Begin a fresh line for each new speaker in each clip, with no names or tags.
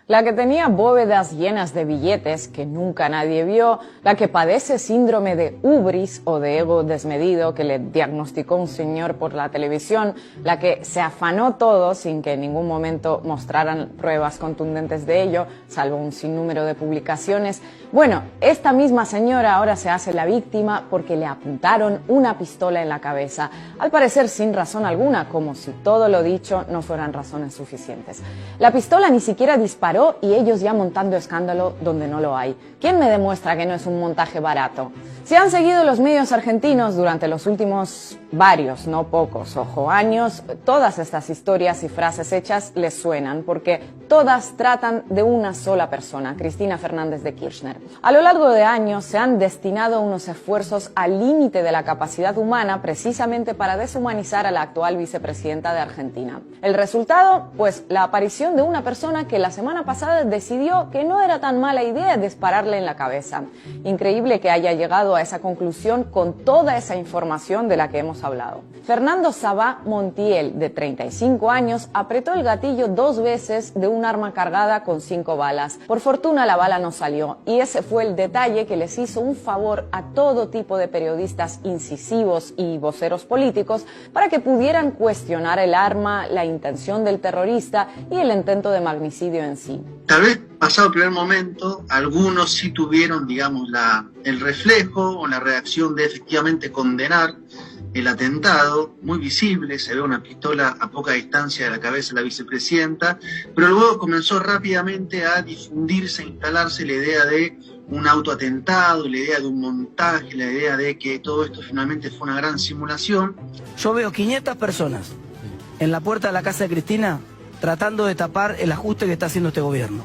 La que tenía bóvedas llenas de billetes que nunca nadie vio, la que padece síndrome de hubris o de ego desmedido que le diagnosticó un señor por la televisión, la que se afanó todo sin que en ningún momento mostraran pruebas contundentes de ello, salvo un sinnúmero de publicaciones. Bueno, esta misma señora ahora se hace la víctima porque le apuntaron una pistola en la cabeza, al parecer sin razón alguna, como si todo lo dicho no fueran razones suficientes. La pistola ni siquiera disparó y ellos ya montando escándalo donde no lo hay. ¿Quién me demuestra que no es un montaje barato? Si han seguido los medios argentinos durante los últimos varios, no pocos, ojo, años, todas estas historias y frases hechas les suenan porque todas tratan de una sola persona, Cristina Fernández de Kirchner. A lo largo de años se han destinado unos esfuerzos al límite de la capacidad humana precisamente para deshumanizar a la actual vicepresidenta de Argentina. ¿El resultado? Pues la aparición de una persona que la semana pasada decidió que no era tan mala idea dispararle en la cabeza. Increíble que haya llegado a esa conclusión con toda esa información de la que hemos hablado. Fernando Sabá Montiel, de 35 años, apretó el gatillo 2 veces de un arma cargada con 5 balas. Por fortuna la bala no salió y ese fue el detalle que les hizo un favor a todo tipo de periodistas incisivos y voceros políticos para que pudieran cuestionar el arma, la intención del terrorista y el intento de magnicidio en sí.
Tal vez pasado el primer momento, algunos sí tuvieron, digamos, el reflejo o la reacción de efectivamente condenar el atentado, muy visible, se ve una pistola a poca distancia de la cabeza de la vicepresidenta, pero luego comenzó rápidamente a difundirse, a instalarse la idea de un autoatentado, la idea de un montaje, la idea de que todo esto finalmente fue una gran simulación.
Yo veo 500 personas en la puerta de la casa de Cristina tratando de tapar el ajuste que está haciendo este gobierno.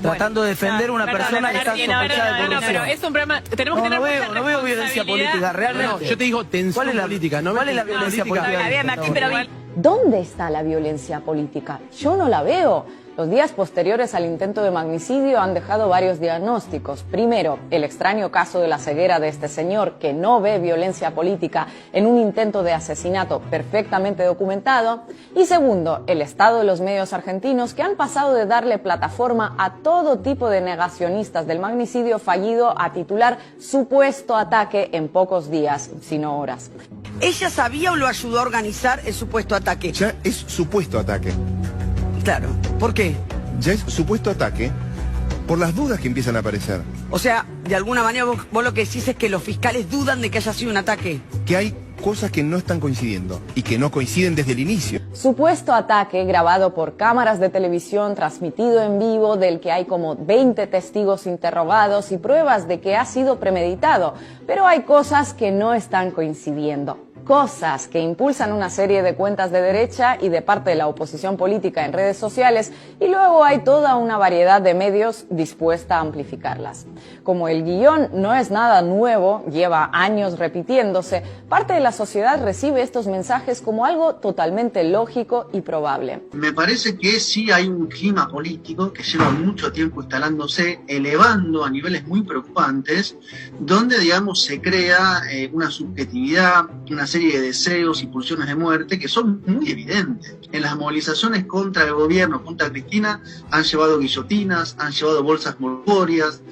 Tratando de defender a una persona que está sospechada de corrupción.
Pero es un problema, tenemos que tener
no veo violencia política, realmente.
No, yo te digo tensión política, ¿no?
¿Cuál es la violencia política?
¿Dónde está la violencia política? Yo no la veo. Los días posteriores al intento de magnicidio han dejado varios diagnósticos. Primero, el extraño caso de la ceguera de este señor que no ve violencia política en un intento de asesinato perfectamente documentado. Y segundo, el estado de los medios argentinos que han pasado de darle plataforma a todo tipo de negacionistas del magnicidio fallido a titular supuesto ataque en pocos días, sino horas.
¿Ella sabía o lo ayudó a organizar el supuesto ataque?
Ya es supuesto ataque.
Claro. ¿Por qué?
Ya es supuesto ataque por las dudas que empiezan a aparecer.
O sea, de alguna manera vos lo que decís es que los fiscales dudan de que haya sido un ataque.
Que hay cosas que no están coincidiendo y que no coinciden desde el inicio.
Supuesto ataque grabado por cámaras de televisión, transmitido en vivo, del que hay como 20 testigos interrogados y pruebas de que ha sido premeditado. Pero hay cosas que no están coincidiendo. Cosas que impulsan una serie de cuentas de derecha y de parte de la oposición política en redes sociales, y luego hay toda una variedad de medios dispuesta a amplificarlas. Como el guión no es nada nuevo, lleva años repitiéndose, parte de la sociedad recibe estos mensajes como algo totalmente lógico y probable.
Me parece que sí hay un clima político que lleva mucho tiempo instalándose, elevando a niveles muy preocupantes, donde, digamos, se crea una subjetividad, una serie de deseos y pulsiones de muerte que son muy evidentes. En las movilizaciones contra el gobierno, contra Cristina, han llevado guillotinas, han llevado bolsas mortuorias.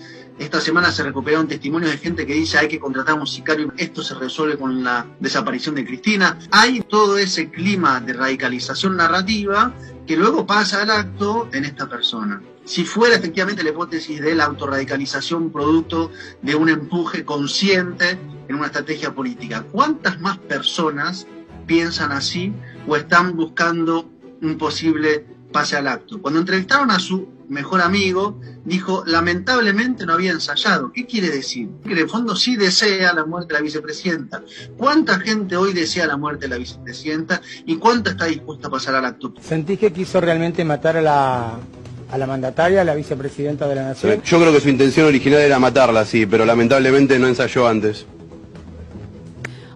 Esta semana se recuperaron testimonios de gente que dice hay que contratar a un sicario, esto se resuelve con la desaparición de Cristina. Hay todo ese clima de radicalización narrativa que luego pasa al acto en esta persona. Si fuera efectivamente la hipótesis de la autorradicalización producto de un empuje consciente en una estrategia política, ¿cuántas más personas piensan así o están buscando un posible pase al acto? Cuando entrevistaron a su mejor amigo, dijo, lamentablemente no había ensayado. ¿Qué quiere decir? Que en el fondo sí desea la muerte de la vicepresidenta. ¿Cuánta gente hoy desea la muerte de la vicepresidenta y cuánta está dispuesta a pasar al acto?
¿Sentís que quiso realmente matar a la mandataria, a la vicepresidenta de la Nación?
Yo creo que su intención original era matarla, sí, pero lamentablemente no ensayó antes.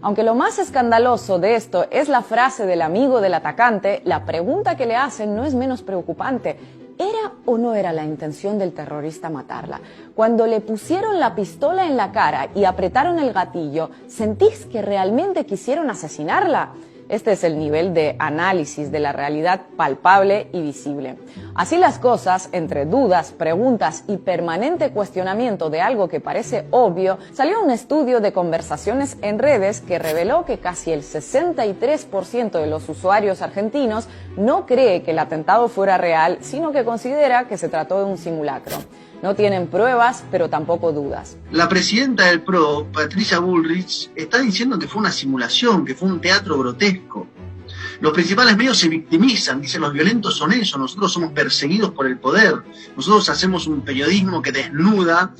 Aunque lo más escandaloso de esto es la frase del amigo del atacante, la pregunta que le hacen no es menos preocupante. ¿Era o no era la intención del terrorista matarla? Cuando le pusieron la pistola en la cara y apretaron el gatillo, ¿sentís que realmente quisieron asesinarla? Este es el nivel de análisis de la realidad palpable y visible. Así las cosas, entre dudas, preguntas y permanente cuestionamiento de algo que parece obvio, salió un estudio de conversaciones en redes que reveló que casi el 63% de los usuarios argentinos no cree que el atentado fuera real, sino que considera que se trató de un simulacro. No tienen pruebas, pero tampoco dudas.
La presidenta del PRO, Patricia Bullrich, está diciendo que fue una simulación, que fue un teatro grotesco. Los principales medios se victimizan, dicen los violentos son ellos, nosotros somos perseguidos por el poder, nosotros hacemos un periodismo que desnuda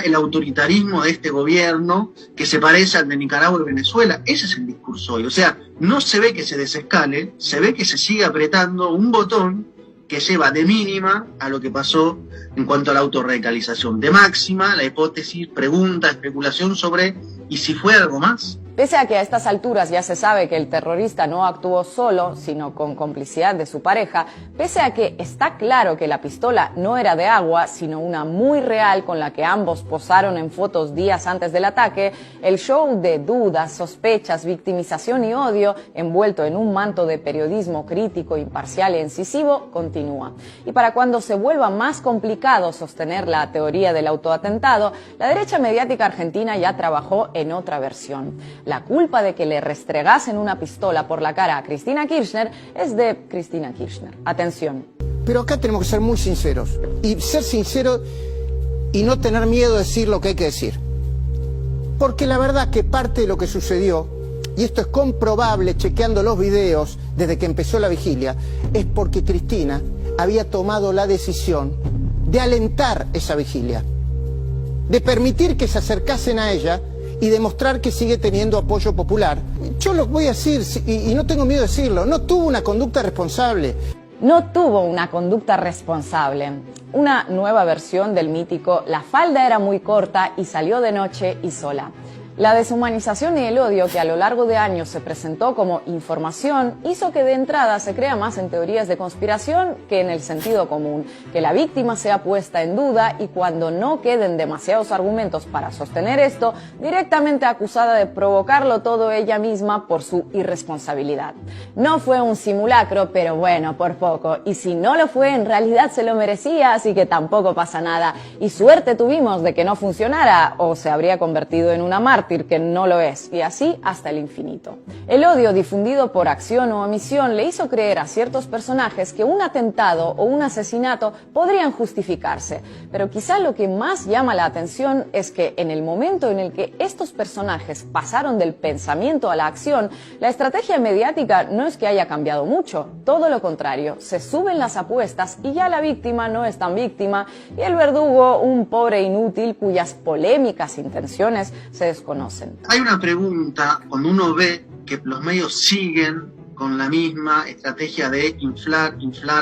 el autoritarismo de este gobierno que se parece al de Nicaragua y Venezuela. Ese es el discurso hoy, o sea, no se ve que se desescale, se ve que se sigue apretando un botón que lleva de mínima a lo que pasó en cuanto a la autorradicalización, de máxima la hipótesis, pregunta, especulación sobre ¿y si fue algo más?
Pese a que a estas alturas ya se sabe que el terrorista no actuó solo, sino con complicidad de su pareja, pese a que está claro que la pistola no era de agua, sino una muy real con la que ambos posaron en fotos días antes del ataque, el show de dudas, sospechas, victimización y odio, envuelto en un manto de periodismo crítico, imparcial e incisivo, continúa. Y para cuando se vuelva más complicado sostener la teoría del autoatentado, la derecha mediática argentina ya trabajó en otra versión. La culpa de que le restregasen una pistola por la cara a Cristina Kirchner es de Cristina Kirchner. Atención.
Pero acá tenemos que ser muy sinceros. Y ser sinceros y no tener miedo de decir lo que hay que decir. Porque la verdad que parte de lo que sucedió, y esto es comprobable chequeando los videos desde que empezó la vigilia, es porque Cristina había tomado la decisión de alentar esa vigilia. De permitir que se acercasen a ella y demostrar que sigue teniendo apoyo popular. Yo lo voy a decir, y no tengo miedo de decirlo, no tuvo una conducta responsable.
No tuvo una conducta responsable. Una nueva versión del mítico «La falda era muy corta y salió de noche y sola». La deshumanización y el odio que a lo largo de años se presentó como información hizo que de entrada se crea más en teorías de conspiración que en el sentido común, que la víctima sea puesta en duda y cuando no queden demasiados argumentos para sostener esto, directamente acusada de provocarlo todo ella misma por su irresponsabilidad. No fue un simulacro, pero bueno, por poco, y si no lo fue, en realidad se lo merecía, así que tampoco pasa nada. Y suerte tuvimos de que no funcionara, o se habría convertido en una mártir, que no lo es, y así hasta el infinito. El odio difundido por acción o omisión le hizo creer a ciertos personajes que un atentado o un asesinato podrían justificarse, pero quizá lo que más llama la atención es que en el momento en el que estos personajes pasaron del pensamiento a la acción, la estrategia mediática no es que haya cambiado mucho, todo lo contrario, se suben las apuestas y ya la víctima no es tan víctima y el verdugo un pobre inútil cuyas polémicas intenciones se desconocen.
Hay una pregunta cuando uno ve que los medios siguen con la misma estrategia de inflar,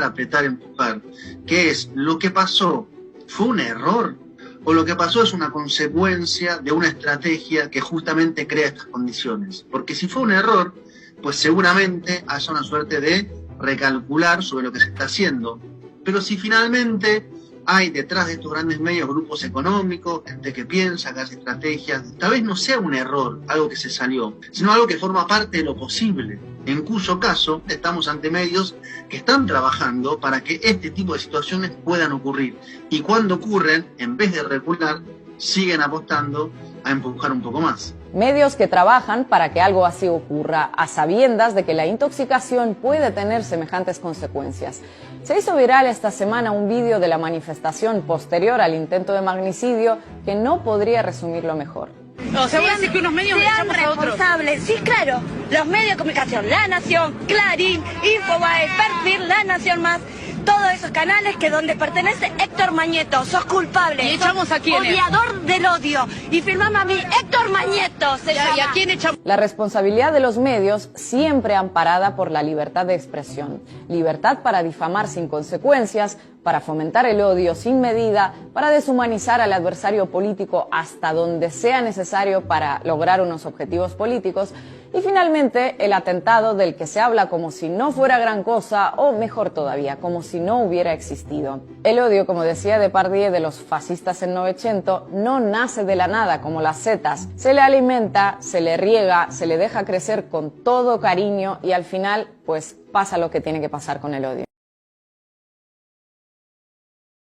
apretar, empujar, que es, ¿lo que pasó fue un error? ¿O lo que pasó es una consecuencia de una estrategia que justamente crea estas condiciones? Porque si fue un error, pues seguramente haya una suerte de recalcular sobre lo que se está haciendo. Pero si finalmente hay detrás de estos grandes medios grupos económicos, gente que piensa, que hace estrategias, tal vez no sea un error, algo que se salió, sino algo que forma parte de lo posible, en cuyo caso estamos ante medios que están trabajando para que este tipo de situaciones puedan ocurrir. Y cuando ocurren, en vez de recular, siguen apostando a empujar un poco más.
Medios que trabajan para que algo así ocurra, a sabiendas de que la intoxicación puede tener semejantes consecuencias. Se hizo viral esta semana un vídeo de la manifestación posterior al intento de magnicidio que no podría resumirlo mejor.
O sea, vos decís que unos medios
sean responsables. Sí, claro. Los medios de comunicación, La Nación, Clarín, Infobae, Perfil, La Nación Más, todos esos canales que donde pertenece Héctor Mañeto, sos culpable.
¿Y echamos a quién?
Odiador del odio. Y firmame a mí, Héctor Mañeto se llama.
¿Y a quién echamos?
La responsabilidad de los medios siempre amparada por la libertad de expresión. Libertad para difamar sin consecuencias, para fomentar el odio sin medida, para deshumanizar al adversario político hasta donde sea necesario para lograr unos objetivos políticos, y finalmente el atentado del que se habla como si no fuera gran cosa, o mejor todavía, como si no hubiera existido. El odio, como decía Depardieu, de los fascistas en Novecento, no nace de la nada como las setas, se le alimenta, se le riega, se le deja crecer con todo cariño y al final pues pasa lo que tiene que pasar con el odio.